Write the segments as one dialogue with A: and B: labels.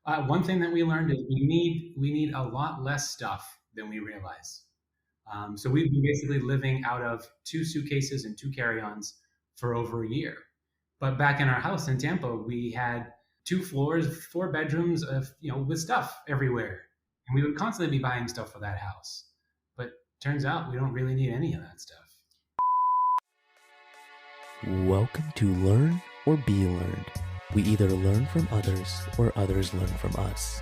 A: One thing that we learned is we need a lot less stuff than we realize. So we've been basically living out of two suitcases and two carry-ons for over a year. But back in our house in Tampa, we had two floors, four bedrooms of with stuff everywhere, and we would constantly be buying stuff for that house. But turns out we don't really need any of that stuff.
B: Welcome to Learn or Be Learned. We either learn from others or others learn from us.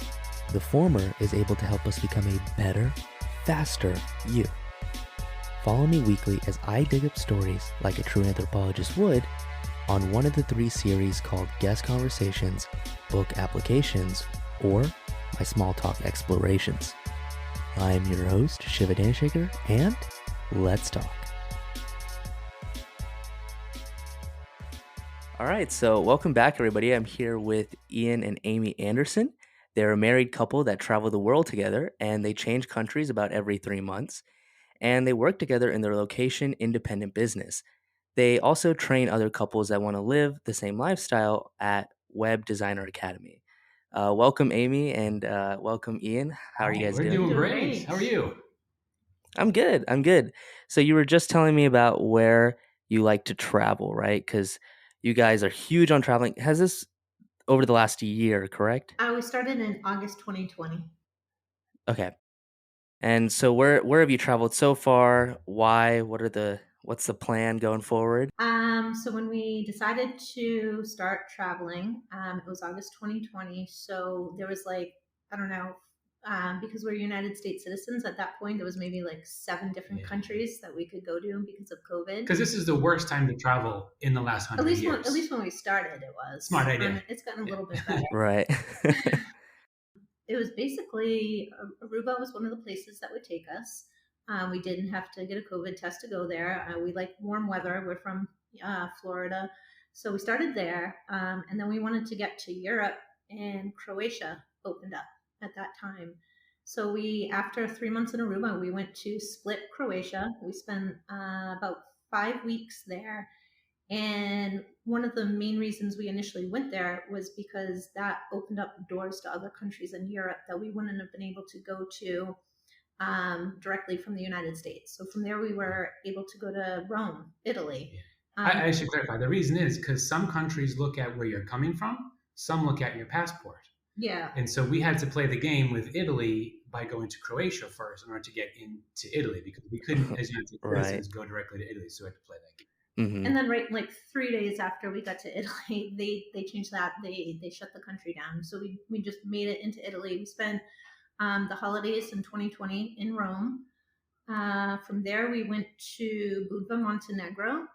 B: The former is able to help us become a better, faster you. Follow me weekly as I dig up stories like a true anthropologist would on one of the three series called Guest Conversations, Book Applications, or My Small Talk Explorations. I am your host, Shiva Danshaker, and let's talk. All right, so welcome back, everybody. I'm here with Ian and Amy Anderson. They're a married couple that travel the world together, and they change countries about every 3 months, and they work together in their location-independent business. They also train other couples that want to live the same lifestyle at Web Designer Academy. Welcome, Amy, and welcome, Ian. How are you
A: Hi,
B: guys
A: we're
B: doing?
A: doing great. How are you?
B: I'm good. So you were just telling me about where you like to travel, right? Because you guys are huge on traveling. Has this over the last year, correct?
C: We started in August 2020.
B: Okay. And so where have you traveled so far? Why? What's the plan going forward?
C: So when we decided to start traveling, it was August 2020. So there was I don't know, because we're United States citizens at that point, there was maybe like 7 different countries that we could go to because of COVID.
A: Because this is the worst time to travel in the last 100 years.
C: At least when we started, it was.
A: Smart idea.
C: It's gotten a little bit better.
B: Right.
C: It was basically Aruba was one of the places that would take us. We didn't have to get a COVID test to go there. We like warm weather. We're from Florida. So we started there. And then we wanted to get to Europe, and Croatia opened up at that time. So after 3 months in Aruba, we went to Split, Croatia. We spent about 5 weeks there. And one of the main reasons we initially went there was because that opened up doors to other countries in Europe that we wouldn't have been able to go to directly from the United States. So from there, we were able to go to Rome, Italy.
A: I should clarify. The reason is because some countries look at where you're coming from, some look at your passport.
C: Yeah.
A: And so we had to play the game with Italy by going to Croatia first in order to get into Italy, because we couldn't, as United States citizens, go directly to Italy. So we had to play that game.
B: Mm-hmm.
C: And then like 3 days after we got to Italy, they changed that. They shut the country down. So we just made it into Italy. We spent the holidays in 2020 in Rome. From there, we went to Budva, Montenegro.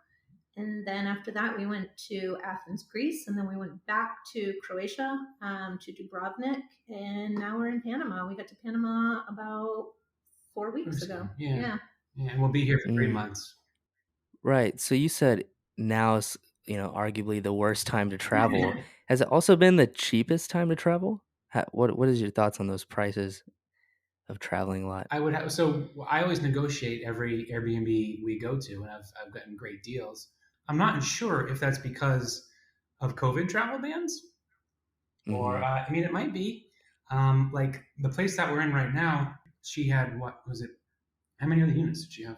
C: And then after that, we went to Athens, Greece. And then we went back to Croatia, to Dubrovnik. And now we're in Panama. We got to Panama about 4 weeks ago.
A: Yeah. And we'll be here for 3 months.
B: Right. So you said now is, arguably the worst time to travel. Has it also been the cheapest time to travel? What is your thoughts on those prices of traveling a lot?
A: I always negotiate every Airbnb we go to, and I've gotten great deals. I'm not sure if that's because of COVID travel bans, or it might be. Like the place that we're in right now, she had, what was it? How many other units did she have?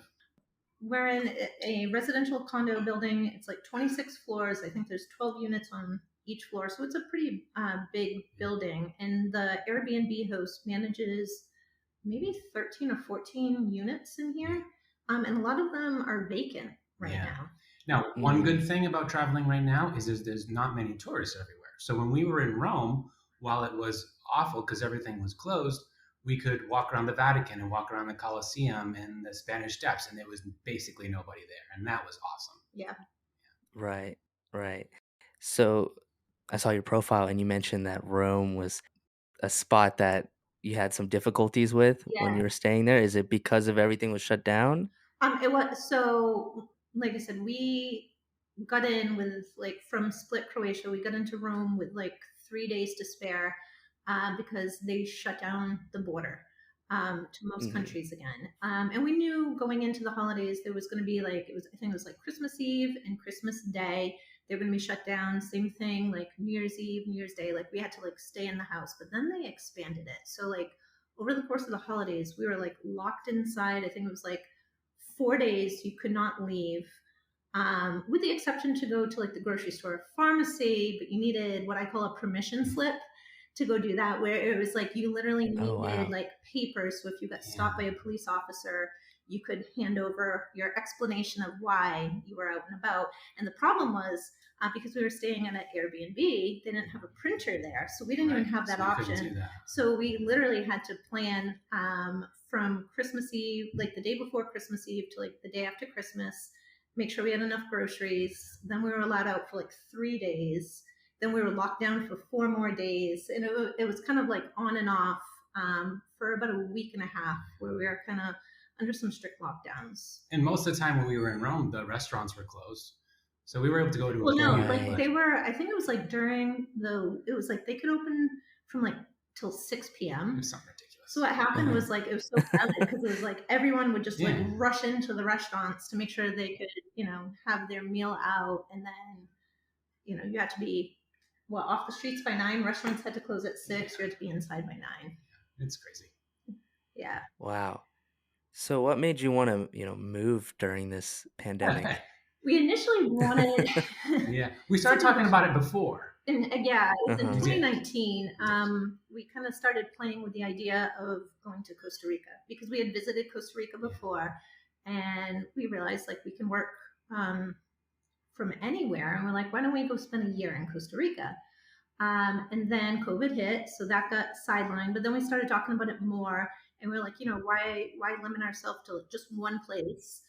C: We're in a residential condo building. It's like 26 floors. I think there's 12 units on each floor. So it's a pretty big building. And the Airbnb host manages maybe 13 or 14 units in here. And a lot of them are vacant now.
A: Now, one good thing about traveling right now is there's not many tourists everywhere. So when we were in Rome, while it was awful because everything was closed, we could walk around the Vatican and walk around the Colosseum and the Spanish Steps, and there was basically nobody there, and that was awesome.
C: Yeah.
B: Right. So I saw your profile, and you mentioned that Rome was a spot that you had some difficulties with when you were staying there. Is it because of everything was shut down?
C: It was. So, like I said, we got in with from Split, Croatia. We got into Rome with 3 days to spare. Because they shut down the border to most countries again. And we knew going into the holidays there was going to be I think it was Christmas Eve and Christmas Day. they're going to be shut down. Same thing like New Year's Eve, New Year's Day, like we had to like stay in the house, but then they expanded it. So like over the course of the holidays, we were like locked inside. I think it was like 4 days you could not leave, with the exception to go to like the grocery store, pharmacy, but you needed what I call a permission slip to go do that, where it was like you literally
B: Oh,
C: needed
B: wow.
C: like papers. So if you got stopped by
A: Yeah.
C: a police officer, you could hand over your explanation of why you were out and about. And the problem was, because we were staying in an Airbnb, they didn't have a printer there, so we didn't
A: Right.
C: even have that
A: So we couldn't do
C: option.
A: that.
C: So we literally had to plan, from Christmas Eve, like the day before Christmas Eve to like the day after Christmas, make sure we had enough groceries. Then we were allowed out for like 3 days. Then we were locked down for 4 more days. And it was kind of like on and off, for about a week and a half, where we were kind of under some strict lockdowns.
A: And most of the time when we were in Rome, the restaurants were closed. So we were able to go to
C: Well,
A: a
C: no,
A: few,
C: like
B: Right.
C: they were, I think it was like it was like they could open from like till 6
A: it
C: p.m.
A: was something ridiculous.
C: So what happened was like it was so crowded because it was like everyone would just like
A: Yeah.
C: rush into the restaurants to make sure they could, have their meal out, and then, you had to be off the streets by 9. Restaurants had to close at 6. You had to be inside by 9.
A: It's crazy.
C: Yeah.
B: Wow. So what made you want to, move during this pandemic?
C: We initially wanted.
A: Yeah. We started talking about it before.
C: And yeah, it was in
B: Uh-huh.
C: 2019. We kind of started playing with the idea of going to Costa Rica because we had visited Costa Rica before, and we realized like we can work, from anywhere, and we're like, why don't we go spend a year in Costa Rica? And then COVID hit, so that got sidelined. But then we started talking about it more, and we are like, why limit ourselves to just one place?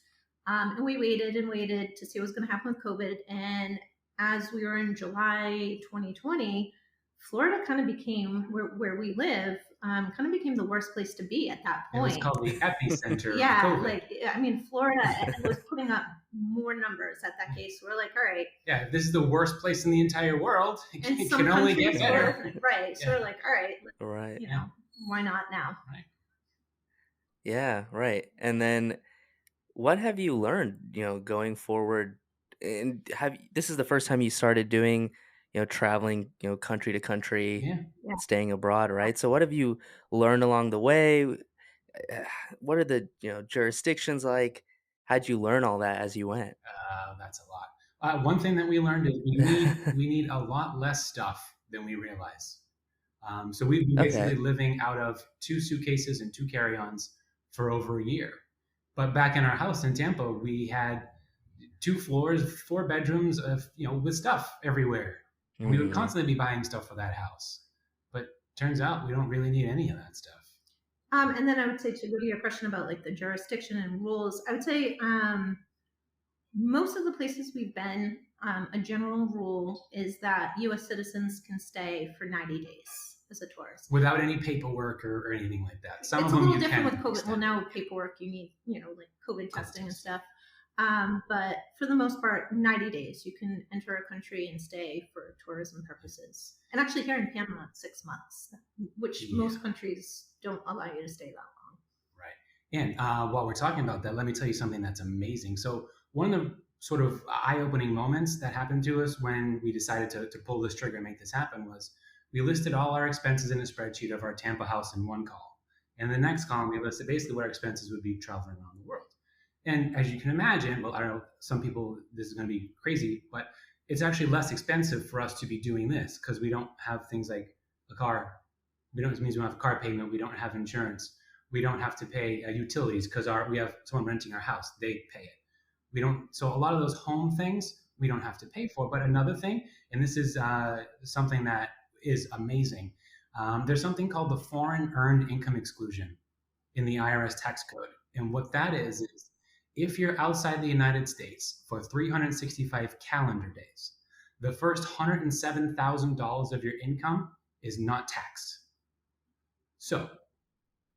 C: And we waited and waited to see what was going to happen with COVID. And as we were in July 2020, Florida kind of became where we live, kind of became the worst place to be at that
A: It was
C: point.
A: called the epicenter
C: Yeah,
A: of COVID.
C: like I mean, Florida was putting up more numbers at that case. So we're like, all right,
A: Yeah, if this is the worst place in the entire world,
C: and
A: it
C: some
A: can only get
C: countries
A: better.
C: right. So
A: Yeah.
C: we're like, all right,
B: Right.
C: why not now?
B: Yeah, right. And then what have you learned, going forward? And this is the first time you started doing, traveling, country to country,
A: Yeah.
C: Yeah.
B: staying abroad, right? So what have you learned along the way? What are the, jurisdictions like? How'd you learn all that as you went?
A: That's a lot. One thing that we learned is we need a lot less stuff than we realize. So we've been basically
B: Okay.
A: living out of 2 suitcases and 2 carry-ons for over a year. But back in our house in Tampa, we had 2 floors, 4 bedrooms of with stuff everywhere. And we would
B: Mm,
A: constantly be buying stuff for that house. But turns out we don't really need any of that stuff.
C: And then I would say, to go to your question about like the jurisdiction and rules, I would say, most of the places we've been, a general rule is that U.S. citizens can stay for 90 days as a tourist.
A: Without any paperwork or anything like that. Some
C: It's
A: of
C: a
A: them
C: little
A: you
C: different
A: can
C: with COVID. Well,
A: extend.
C: now with paperwork, you need, like COVID testing and
A: test.
C: stuff. But for the most part, 90 days, you can enter a country and stay for tourism purposes. And actually here in Panama, it's 6 months, which
A: Yeah.
C: most countries don't allow you to stay that long.
A: Right. And while we're talking about that, let me tell you something that's amazing. So one of the sort of eye-opening moments that happened to us when we decided to pull this trigger and make this happen was we listed all our expenses in a spreadsheet of our Tampa house in one column. And the next column, we listed basically what our expenses would be traveling around the world. And as you can imagine, well, I don't know, some people, this is going to be crazy, but it's actually less expensive for us to be doing this because we don't have ththings like a car. It means we don't have a car payment. We don't have insurance. We don't have to pay utilities because we have someone renting our house. They pay it. We don't. So a lot of those home things we don't have to pay for. But another thing, and this is something that is amazing. There's something called the foreign earned income exclusion in the IRS tax code. And what that is if you're outside the United States for 365 calendar days, the first $107,000 of your income is not taxed. So,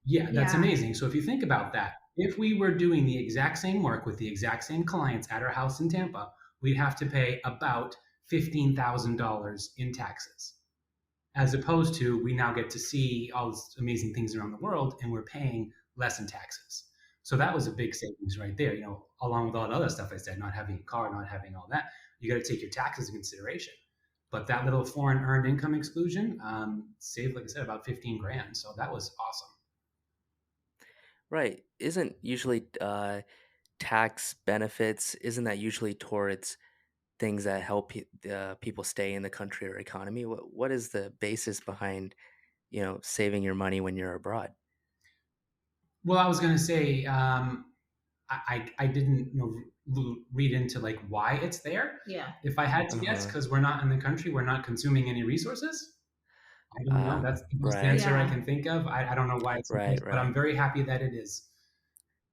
A: yeah, that's
C: Yeah.
A: amazing. So if you think about that, if we were doing the exact same work with the exact same clients at our house in Tampa, we'd have to pay about $15,000 in taxes. As opposed to we now get to see all these amazing things around the world and we're paying less in taxes. So that was a big savings right there, along with all the other stuff I said, not having a car, not having all that. you got to take your taxes into consideration. But that little foreign earned income exclusion saved, like I said, about 15 grand. So that was awesome.
B: Right. Isn't usually tax benefits, isn't that usually towards things that help people stay in the country or economy? What is the basis behind, saving your money when you're abroad?
A: Well, I was going to say, I didn't read into like why it's there.
C: Yeah.
A: If I had to guess,
B: Uh-huh.
A: because we're not in the country, we're not consuming any resources. I don't know. That's the best
B: Right.
A: answer I
C: Yeah.
A: can think of. I don't know why it's in place,
B: Right,
A: but I'm
B: right.
A: very happy that it is.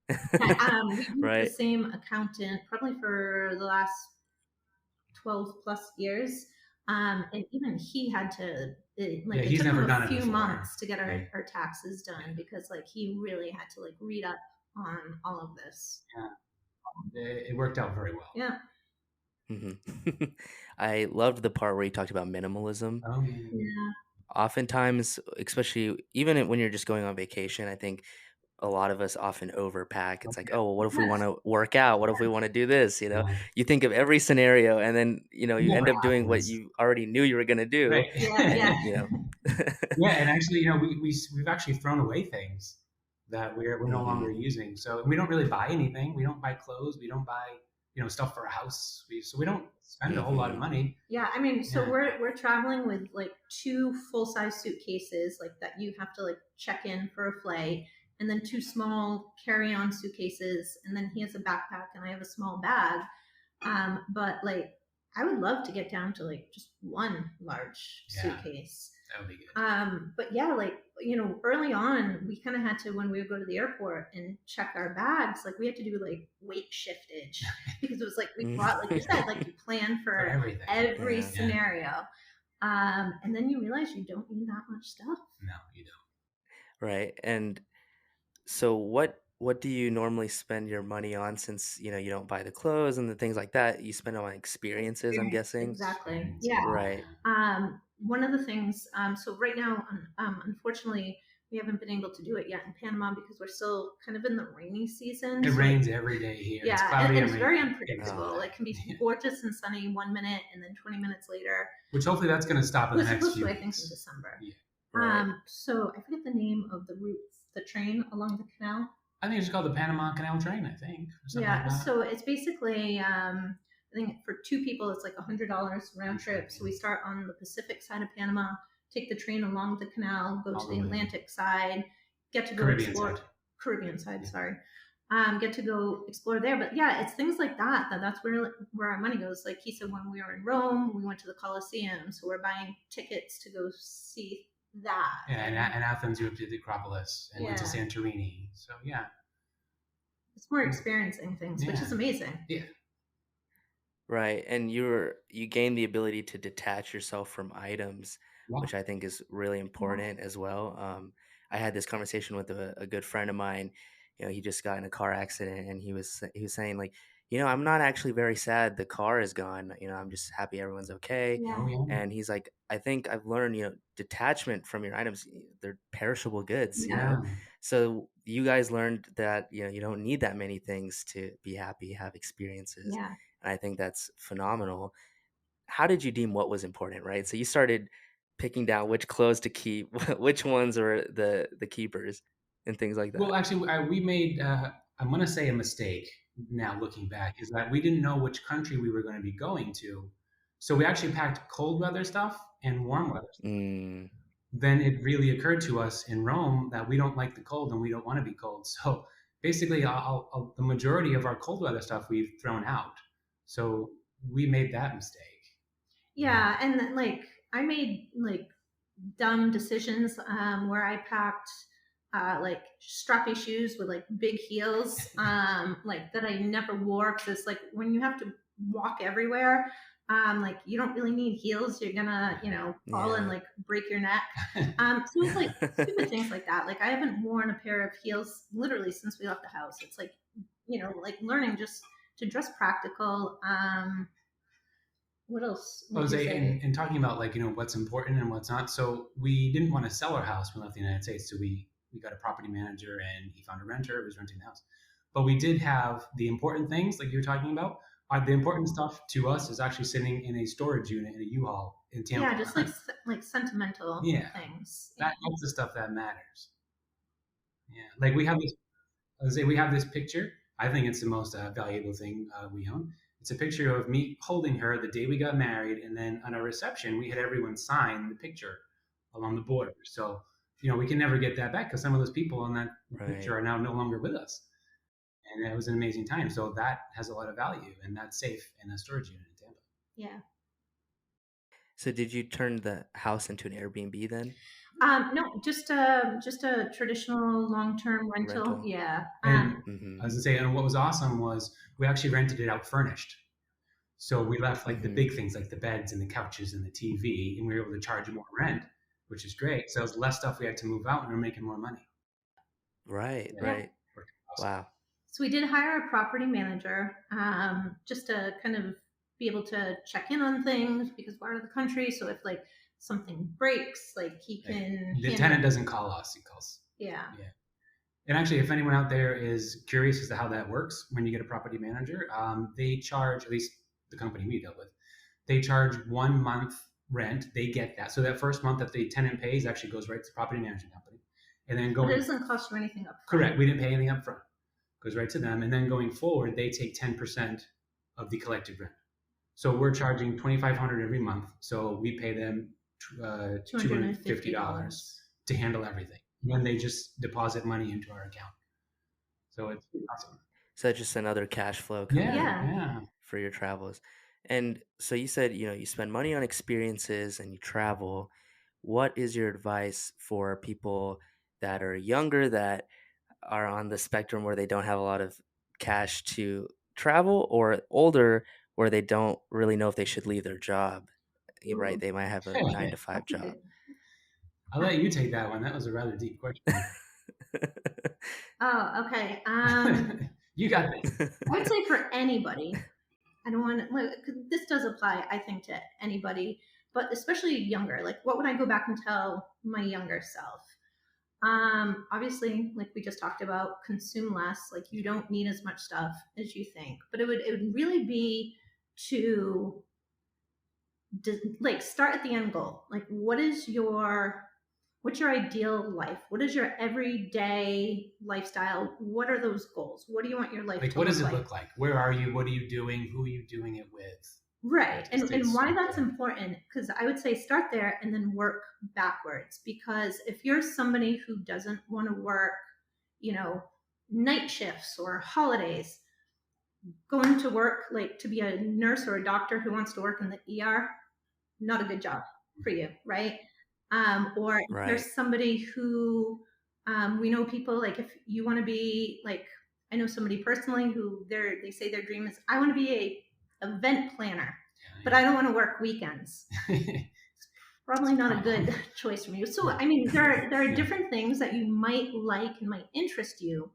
C: We used the
B: Right.
C: same accountant probably for the last 12 plus years. And even he had to,
A: Yeah,
C: like, it
A: he's
C: took
A: never
C: him a
A: done it
C: few
A: before.
C: months to get
A: Yeah,
C: our taxes done because, like, he really had to, like, read up on all of this.
A: yeah. It worked out very well.
C: Yeah.
B: Hmm. I loved the part where you talked about minimalism.
A: Oh yeah,
C: Yeah.
B: Oftentimes, especially even when you're just going on vacation, I think a lot of us often overpack.
A: oh
B: It's like,
A: yeah,
B: oh, well, what if we want
C: Yes.
B: to work out? What if we want to do this?
A: yeah.
B: You think of every scenario, and then
A: It
B: you
A: never
B: end up doing what
A: happens,
B: you already knew you were gonna do.
A: right?
C: Yeah. Yeah.
B: You know.
A: Yeah, and actually, we've actually thrown away things that we're no
B: Hmm.
A: longer using. So we don't really buy anything. We don't buy clothes. We don't buy stuff for a house. So we don't spend a whole lot of
B: Hmm.
A: money.
C: Yeah, I mean, so
A: Yeah.
C: we're traveling with like two full size suitcases, like that you have to like check in for a flight, and then two small carry on suitcases, and then he has a backpack and I have a small bag. But like, I would love to get down to like just one large
A: Yeah,
C: suitcase.
A: that would be good.
C: But yeah, like, early on, we kind of had to, when we would go to the airport and check our bags, like we had to do like weight shiftage because it was like we brought, like you said, like you plan
A: For
C: for
A: everything.
C: every
B: Yeah.
A: Yeah.
C: scenario. And then you realize you don't need that much stuff.
A: No, you don't.
B: Right. And so what do you normally spend your money on, since you don't buy the clothes and the things like that? You spend it on experiences, I'm
C: Experience,
B: guessing.
C: exactly.
A: Experiences.
C: Yeah.
B: Right.
C: One of the things, so right now, unfortunately, we haven't been able to do it yet in Panama because we're still kind of in the rainy season.
A: It
C: So
A: rains every day here. It's
C: yeah,
A: cloudy
C: and
A: and
C: it's very
A: rainy every
B: Oh.
C: unpredictable.
A: time.
C: It can be
A: Yeah.
C: gorgeous and sunny 1 minute, and then 20 minutes later.
A: Which hopefully that's going to stop in
C: It
A: the
C: was
A: next
C: supposed
A: few
C: to, I think, in
A: weeks.
C: December.
A: Yeah.
B: Right.
C: So I forget the name of the route, the train along the canal.
A: I think it's called the Panama Canal train. I think, or something
C: Yeah,
A: like that.
C: so it's basically, I think for two people, it's like $100 round trip. So we start on the Pacific side of Panama, take the train along the canal, go
A: All
C: to
A: the
C: the
A: way.
C: Atlantic side, get to go
A: Caribbean
C: explore
A: side.
C: Caribbean side.
A: Yeah.
C: Sorry, get to go explore there. But yeah, it's things like that that's where our money goes. Like he said, when we were in Rome, we went to the Colosseum, so we're buying tickets to go see that.
A: Yeah, and Athens, you went to the Acropolis and went to
C: Yeah.
A: Santorini. So yeah,
C: It's more experiencing things, which
A: Yeah.
C: is amazing.
A: yeah,
B: Right. And you gain the ability to detach yourself from items,
A: yeah.
B: which I think is really important as well. I had this conversation with a good friend of mine. He just got in a car accident, and he was saying, like, I'm not actually very sad the car is gone. I'm just happy everyone's okay.
C: Yeah.
A: Oh yeah,
B: And he's like, I think I've learned, detachment from your items, they're perishable goods,
A: yeah.
B: So you guys learned that, you don't need that many things to be happy, have experiences.
C: Yeah.
B: And I think that's phenomenal. How did you deem what was important, right? So you started picking down which clothes to keep, which ones are the keepers, and things like
A: Well,
B: that.
A: actually, we made. I'm going to say a mistake now, looking back, is that we didn't know which country we were going to be going to, so we actually packed cold weather stuff and warm weather stuff.
B: Mm,
A: Then it really occurred to us in Rome that we don't like the cold and we don't want to be cold. So basically, the majority of our cold weather stuff we've thrown out. So we made that mistake.
C: Yeah, and then, like, I made like dumb decisions where I packed like strappy shoes with like big heels, like that I never wore because like when you have to walk everywhere, like you don't really need heels. You're gonna, fall and
B: yeah.
C: like break your neck. So it's like stupid things like that. Like I haven't worn a pair of heels literally since we left the house. It's like, like learning just to dress practical. What else would you
A: Jose,
C: say?
A: in talking about like what's important and what's not. So we didn't want to sell our house when we left the United States. So we got a property manager and he found a renter who was renting the house. But we did have the important things like you were talking about. The important stuff to us is actually sitting in a storage unit in a U-Haul in
C: Yeah,
A: Tampa.
C: just like sentimental
A: Yeah,
C: things. Yeah.
A: that's the stuff that matters. Yeah, like we have this. Let's say we have this picture. I think it's the most valuable thing we own. It's a picture of me holding her the day we got married, and then on our reception, we had everyone sign the picture along the border. So, we can never get that back because some of those people on that picture
B: Right.
A: are now no longer with us. And it was an amazing time. So that has a lot of value, and that's safe in a storage unit in Tampa.
C: Yeah.
B: So did you turn the house into an Airbnb then?
C: No, just a traditional long-term rental.
B: Rental?
C: Yeah.
A: And
B: Mm-hmm.
A: I was gonna say, and what was awesome was we actually rented it out furnished. So we left like the
B: Mm-hmm.
A: big things like the beds and the couches and the TV, and we were able to charge more rent, which is great. So it was less stuff we had to move out, and we are making more money.
B: Right,
A: Yeah,
C: Yeah.
B: right.
A: worked awesome.
B: Wow.
C: So we did hire a property manager, just to kind of be able to check in on things because we're out of the country. So if like something breaks, like he
A: Right.
C: can
A: The
C: handle.
A: tenant doesn't call us; he calls.
C: Yeah.
A: Yeah. And actually, if anyone out there is curious as to how that works, when you get a property manager, they charge, at least the company we dealt with, they charge 1 month rent. They get that. So that first month that the tenant pays actually goes right to the property management company. And then
C: But it
A: going,
C: doesn't cost you anything up front.
A: correct, we didn't pay anything up front. Goes right to them. And then going forward, they take 10% of the collected rent. So we're charging 2,500 every month. So we pay them $250 to handle everything. And then they just deposit money into our account. So it's awesome.
B: So that's just another cash flow coming
A: Yeah,
B: in
A: yeah.
B: for your travels. And so you said, you spend money on experiences and you travel. What is your advice for people that are younger that are on the spectrum where they don't have a lot of cash to travel, or older where they don't really know if they should leave their job? Right?
C: Ooh,
B: They might have a nine to five
C: that's a
B: job.
C: good.
A: I'll let you take that one. That was a rather deep question.
C: Oh, okay.
A: You got this.
C: I would say for anybody. I don't want to. Like, this does apply, I think, to anybody, but especially younger. Like, what would I go back and tell my younger self? Obviously, like we just talked about, consume less. Like, you don't need as much stuff as you think, but it would really be to like start at the end goal. Like, what's your ideal life? What is your everyday lifestyle? What are those goals? What do you want your life
A: Like,
C: to
A: what
C: look
A: does it
C: like?
A: look like? Where are you? What are you doing? Who are you doing it with?
C: Right. And why that's
A: Yeah.
C: important, because I would say start there and then work backwards. Because if you're somebody who doesn't want to work, you know, night shifts or holidays, going to work like to be a nurse or a doctor who wants to work in the ER, not a good job for you, right? Or if
B: Right.
C: there's somebody who, we know people, like if you want to be like, I know somebody personally who they say their dream is, I want to be a event planner, but I don't want to work weekends. Probably not a good choice for you. So I mean, there are
A: Yeah.
C: different things that you might like and might interest you,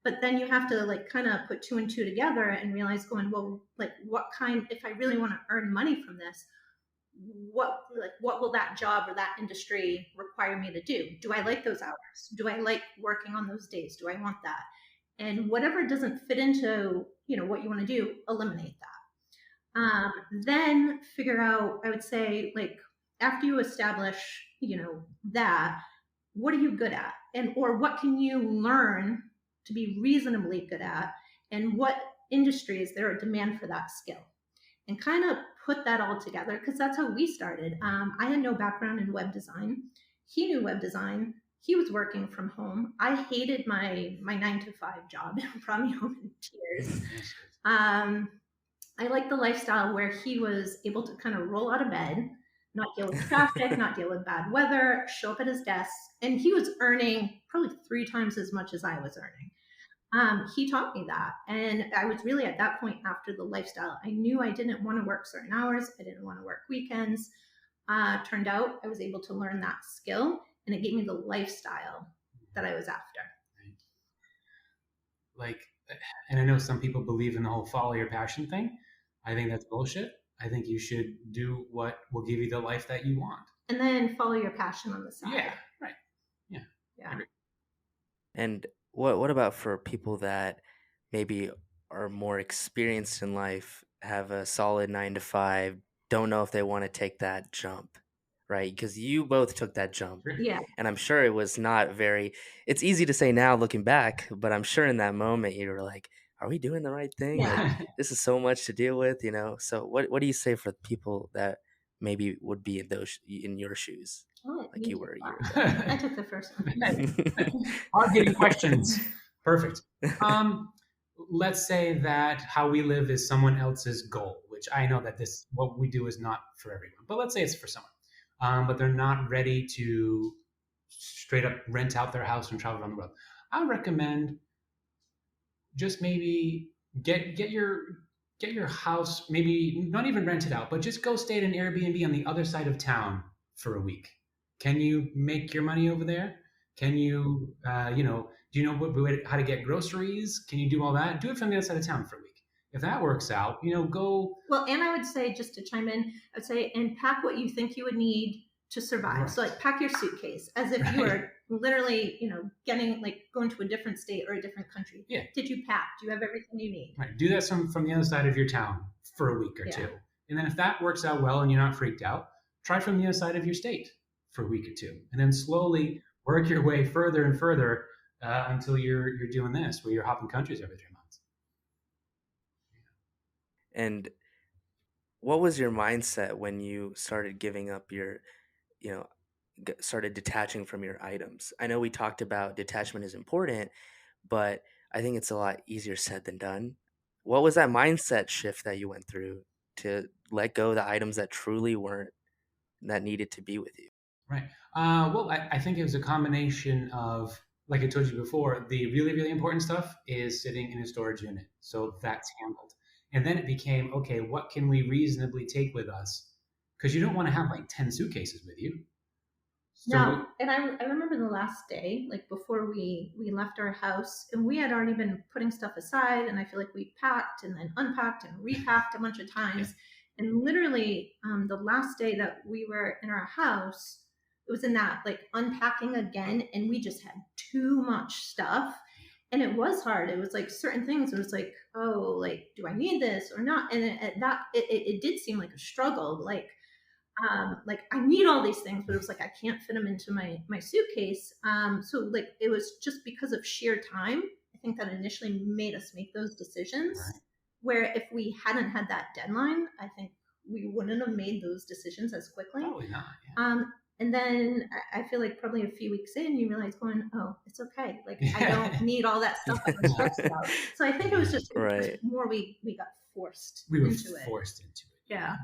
C: but then you have to like kind of put two and two together and realize, going, well, like what kind, if I really want to earn money from this, what will that job or that industry require me to do? Do I like those hours? Do I like working on those days? Do I want that? And whatever doesn't fit into what you want to do, eliminate that. Then figure out, I would say, like, after you establish that, what are you good at, and or what can you learn to be reasonably good at, and what industry is there a demand for that skill, and kind of put that all together, because that's how we started. I had no background in web design. He knew web design. He was working from home. I hated my 9 to 5 job. It brought me home in tears. I liked the lifestyle where he was able to kind of roll out of bed, not deal with traffic, not deal with bad weather, show up at his desk, and he was earning probably 3 times as much as I was earning. He taught me that. And I was really at that point after the lifestyle. I knew I didn't want to work certain hours. I didn't want to work weekends. Turned out I was able to learn that skill, and it gave me the lifestyle that I was after.
A: Like, and I know some people believe in the whole follow your passion thing. I think that's bullshit. I think you should do what will give you the life that you want.
C: And then follow your passion on the side.
A: Yeah, right. Yeah.
C: Yeah.
B: And what about for people that maybe are more experienced in life have a solid 9 to 5, don't know if they want to take that jump, right? Because you both took that jump.
A: Sure.
C: Yeah,
B: And I'm sure it was not very, it's easy to say now looking back, but I'm sure in that moment you were like, are we doing the right thing?
C: yeah.
B: Like, this is so much to deal with, So what do you say for people that maybe would be in your shoes,
C: Oh,
B: like
C: you
B: you
C: took
B: were a year
C: that.
B: ago?
C: I took the first one.
A: Hard getting questions. Perfect. Um, let's say that how we live is someone else's goal, which I know that this what we do is not for everyone, but let's say it's for someone. But they're not ready to straight up rent out their house and travel around the world. I recommend just maybe get your get your house, maybe not even rent it out, but just go stay at an Airbnb on the other side of town for a week. Can you make your money over there? Can you do you know how to get groceries? Can you do all that? Do it from the other side of town for a week. If that works out, go
C: Well, and I would say, just to chime in, I'd say, and pack what you think you would need to survive. So,
A: right.
C: like, pack your suitcase as if you
A: Right.
C: were literally, going to a different state or a different country.
A: Yeah.
C: Did you pack? Do you have everything you need?
A: Right. Do that from the other side of your town for a week or
C: Yeah.
A: two. And then if that works out well and you're not freaked out, try from the other side of your state for a week or two. And then slowly work your way further and further until you're doing this, where you're hopping countries every 3 months.
B: And what was your mindset when you started giving up you know, started detaching from your items? I know we talked about detachment is important, but I think it's a lot easier said than done. What was that mindset shift that you went through to let go of the items that truly weren't that needed to be with you?
A: Right. Well, I think it was a combination of, like I told you before, the really, really important stuff is sitting in a storage unit. So that's handled. And then it became, okay, what can we reasonably take with us? Because you don't want to have like 10 suitcases with you.
C: No,
A: So,
C: and I remember the last day, like before we left our house, and we had already been putting stuff aside, and I feel like we packed and then unpacked and repacked a bunch of
A: yeah.
C: times, and literally the last day that we were in our house, it was in that like unpacking again, and we just had too much stuff, and it was hard. It was like certain things. It was like, oh, like, do I need this or not? And it did seem like a struggle, like I need all these things, but it was like I can't fit them into my suitcase. So like it was just because of sheer time. I think that initially made us make those decisions.
A: Right.
C: Where if we hadn't had that deadline, I think we wouldn't have made those decisions as quickly.
A: Probably not. Yeah.
C: And then I feel like probably a few weeks in, you realize going, oh, it's okay. Like I
A: Yeah.
C: don't need all that stuff that we're stressed about. So I think it was just
B: Right.
C: more we got forced
A: We were
C: into it.
A: forced into it.
C: Yeah.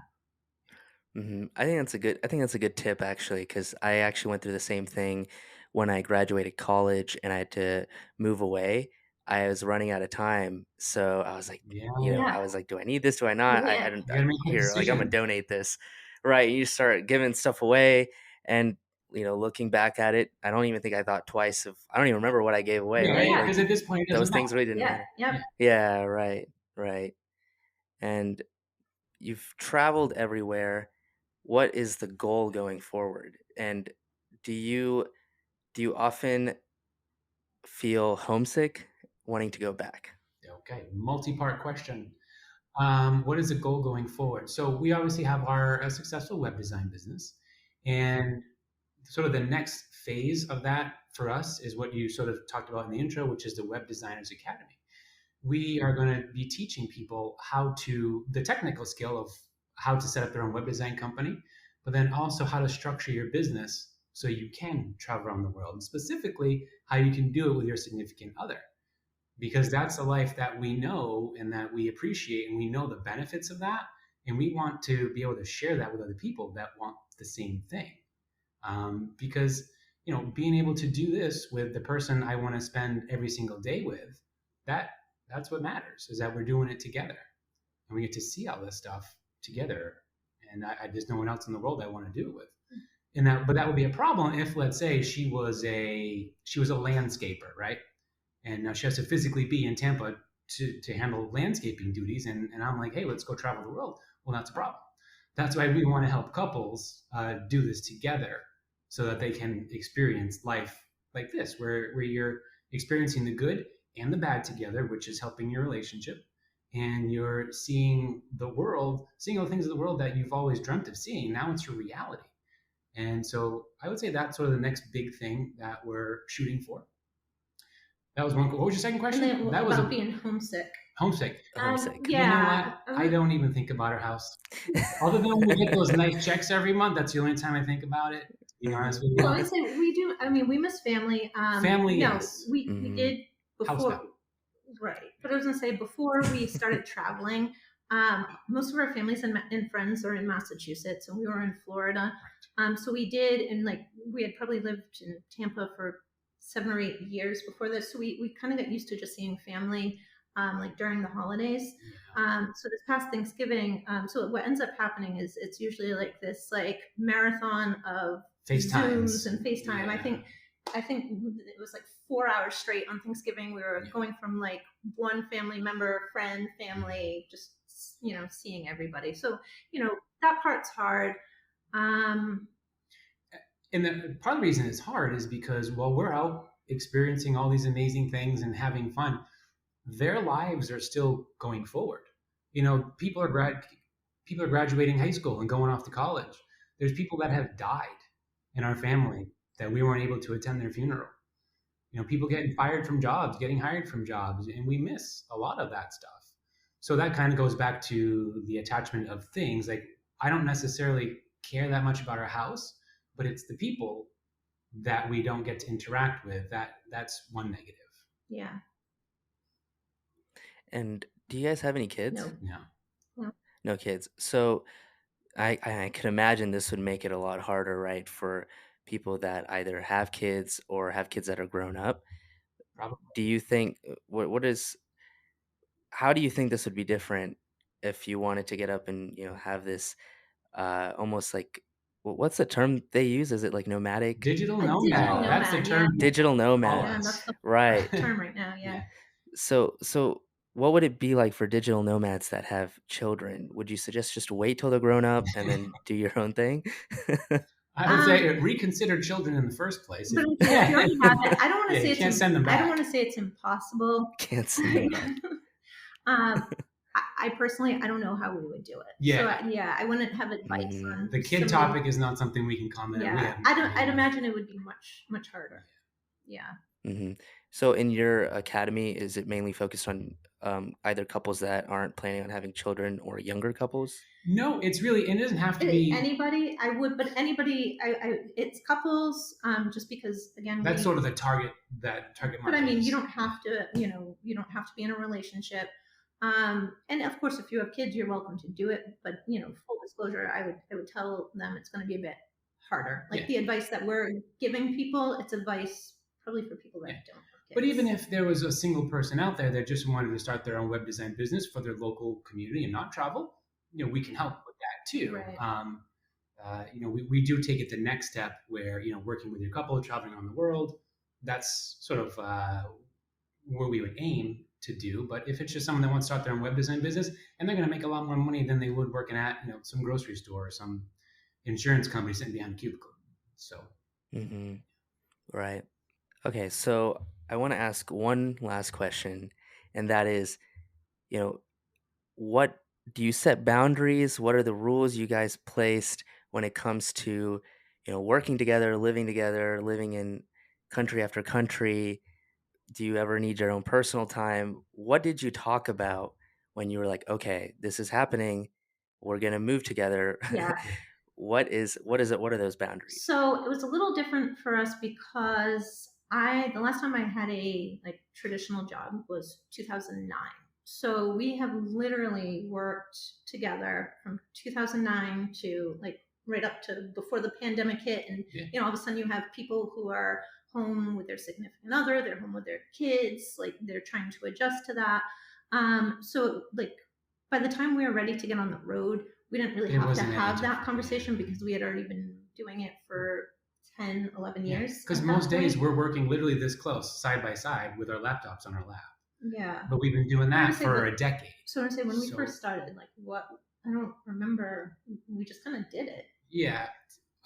B: I think that's a good tip actually, because I actually went through the same thing when I graduated college and I had to move away. I was running out of time, so I was like,
A: Yeah.
C: Yeah.
B: I was like, do I need this? Do I not? I
C: Yeah.
B: don't.
A: You got to make a
B: Here, like, I'm gonna
A: decision.
B: donate this, right? And you start giving stuff away, and looking back at it, I don't even think I thought twice of. I don't even remember what I gave away,
A: Yeah.
B: right?
C: Yeah.
B: Like
A: Because at this point, it doesn't
B: those
A: matter.
B: things really didn't
C: Yeah.
B: matter.
C: Yep.
A: Yeah.
B: Yeah, right, right. And you've traveled everywhere. What is the goal going forward? And do you often feel homesick, wanting to go back?
A: Okay. Multi-part question. What is the goal going forward? So we obviously have our successful web design business, and sort of the next phase of that for us is what you sort of talked about in the intro, which is the Web Designers Academy. We are going to be teaching people the technical skill of how to set up their own web design company, but then also how to structure your business so you can travel around the world, and specifically how you can do it with your significant other, because that's a life that we know and that we appreciate, and we know the benefits of that, and we want to be able to share that with other people that want the same thing. Because being able to do this with the person I want to spend every single day with, that that's what matters, is that we're doing it together, and we get to see all this stuff together, and there's no one else in the world I want to do it with. But that would be a problem if, let's say, she was a landscaper, right? And now she has to physically be in Tampa to handle landscaping duties, and I'm like, hey, let's go travel the world. Well, that's a problem. That's why we want to help couples do this together, so that they can experience life like this, where you're experiencing the good and the bad together, which is helping your relationship. and you're seeing the world, seeing all the things of the world that you've always dreamt of seeing. Now it's your reality. And so I would say that's sort of the next big thing that we're shooting for. That was one. What was your second
C: And
A: question?
C: then
A: That was
C: about being homesick.
A: homesick.
B: Homesick.
A: You know
C: Yeah.
A: what? I don't even think about our house. Other than when we get those nice checks every month, that's the only time I think about it. Being honest with
C: Well,
A: you.
C: I'd say we do. I mean, we miss family.
A: Family,
C: no,
A: yes.
C: we did
A: House
C: before.
A: no.
C: Right. But I was gonna say before we started traveling, most of our families and friends are in Massachusetts, and we were in Florida. So we did, and like we had probably lived in Tampa for 7 or 8 years before this. So we kind of got used to just seeing family, like during the holidays. So this past Thanksgiving, so what ends up happening is it's usually like this like marathon of
A: FaceTimes
C: Zooms and FaceTime.
A: Yeah.
C: I think it was like 4 hours straight on Thanksgiving. We were going from like one family member, friend, family, just seeing everybody. So that part's hard.
A: And part of the reason it's hard is because while we're out experiencing all these amazing things and having fun, their lives are still going forward. People are graduating high school and going off to college. There's people that have died in our family that we weren't able to attend their funeral. People getting fired from jobs, getting hired from jobs, and we miss a lot of that stuff. So that kind of goes back to the attachment of things. Like, I don't necessarily care that much about our house, but it's the people that we don't get to interact with. That's one negative.
C: Yeah.
B: And do you guys have any kids?
C: No.
B: No kids. So I can imagine this would make it a lot harder, right, for people that either have kids or have kids that are grown up.
A: Probably.
B: Do you think how do you think this would be different if you wanted to get up and have this almost like what's the term they use? Is it like nomadic?
A: Digital
C: Digital
A: nomad. That's the
C: nomad,
A: term.
C: yeah.
B: Digital nomad.
C: Yeah, that's the
B: Right.
C: term right now. Yeah.
B: So what would it be like for digital nomads that have children? Would you suggest just wait till they're grown up and then do your own thing?
A: I would say reconsider children in the first place.
C: But if you already have it, I don't want to
A: Yeah,
C: say
A: you
C: it's
A: can't send them back.
C: I don't want to say it's impossible.
B: Can't send them back.
C: I personally, I don't know how we would do it.
A: Yeah.
C: So I wouldn't have advice on
A: the kid topic is not something we can comment on.
C: Yeah, I'd imagine it would be much harder. Yeah.
B: So in your academy, is it mainly focused on either couples that aren't planning on having children or younger couples?
A: No, it's really, it doesn't have to be
C: anybody. But anybody, it's couples. Just because again,
A: that's sort of the target market.
C: But I mean, you don't have to. You don't have to be in a relationship. And of course, if you have kids, you're welcome to do it. But full disclosure, I would tell them it's going to be a bit harder. Like the advice that we're giving people, it's advice probably for people that don't have kids.
A: But even if there was a single person out there that just wanted to start their own web design business for their local community and not travel, we can help with that too.
C: Right.
A: We do take it the next step where working with your couple, traveling around the world. That's sort of where we would aim to do. But if it's just someone that wants to start their own web design business and they're going to make a lot more money than they would working at some grocery store or some insurance company sitting behind a cubicle. So
B: Right. Okay, so I want to ask one last question, and that is, what do you set boundaries? What are the rules you guys placed when it comes to working together, living in country after country? Do you ever need your own personal time? What did you talk about when you were like, okay, this is happening, we're gonna move together?
C: Yeah.
B: What is it? What are those boundaries?
C: So it was a little different for us because the last time I had a traditional job was 2009. So we have literally worked together from 2009 to right up to before the pandemic hit. And, all of a sudden you have people who are home with their significant other, they're home with their kids, they're trying to adjust to that. So by the time we were ready to get on the road, we didn't really have to have that conversation because we had already been doing it for 10, 11 years.
A: Because most days we're working literally this close, side by side, with our laptops on our lap.
C: Yeah.
A: But we've been doing that for a decade.
C: So I say when we first started, I don't remember. We just kind of did it.
A: Yeah.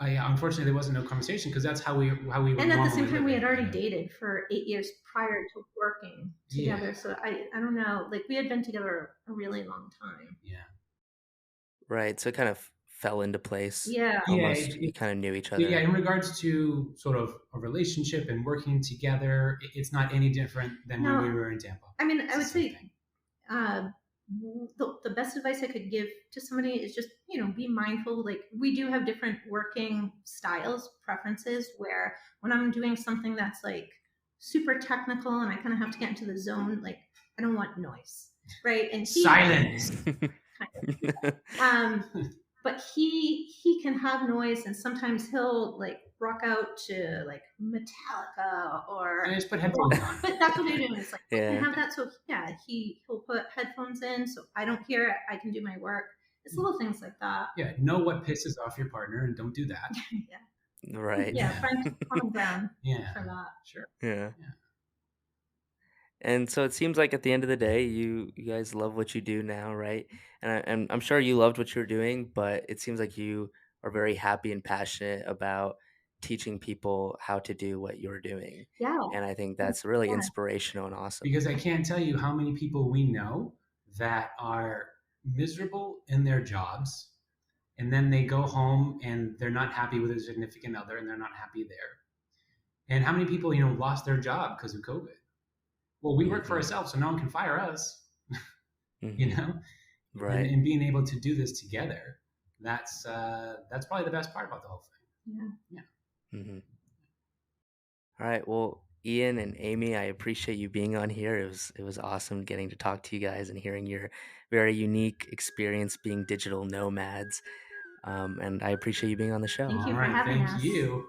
A: Yeah, unfortunately, there wasn't no conversation because that's how we would
C: And at the same
A: normally
C: time,
A: live
C: we
A: it.
C: had already dated for 8 years prior to working
A: Yeah,
C: together. So I don't know. Like we had been together a really long time.
A: yeah,
B: Right. So it kind of fell into place
C: Yeah.
A: yeah.
B: almost. You kind of knew each
A: Yeah.
B: other.
A: In regards to sort of a relationship and working together, it's not any different than when we
C: No,
A: were in Tampa.
C: I mean,
A: It's
C: I
A: the
C: would
A: same
C: say
A: thing.
C: uh, the best advice I could give to somebody is just, be mindful. Like, we do have different working styles, preferences, where when I'm doing something that's like super technical and I kind of have to get into the zone, like, I don't want noise. Right. And
A: Silence.
C: um, but he can have noise, and sometimes he'll like rock out to like Metallica
A: I
C: or
A: just put headphones on.
C: but that's what I do. It's like I can
B: Yeah.
C: have that. So yeah, he'll put headphones in, so I don't hear it. I can do my work. It's little things like that.
A: Yeah, know what pisses off your partner and don't do that.
C: Yeah,
B: Right.
C: yeah.
A: Yeah,
C: Find common ground
A: yeah,
C: for that.
A: sure.
B: Yeah.
A: Yeah.
B: And so it seems like at the end of the day, you guys love what you do now, right? And I'm sure you loved what you're doing, but it seems like you are very happy and passionate about teaching people how to do what you're doing.
C: Yeah,
B: And I think that's really
C: yeah.
B: inspirational and awesome.
A: Because I can't tell you how many people we know that are miserable in their jobs and then they go home and they're not happy with their significant other and they're not happy there. And how many people, lost their job because of COVID? Well, we work for
B: Hmm.
A: ourselves, so no one can fire us, you
B: Hmm.
A: know? And,
B: Right.
A: and being able to do this together, that's probably the best part about the whole thing.
C: Yeah.
A: Yeah.
B: Hmm. All right. Well, Ian and Amy, I appreciate you being on here. It was awesome getting to talk to you guys and hearing your very unique experience being digital nomads. And I appreciate you being on the show.
C: Thank
A: All
C: you for
A: right.
C: having
A: Thank
C: us.
A: you.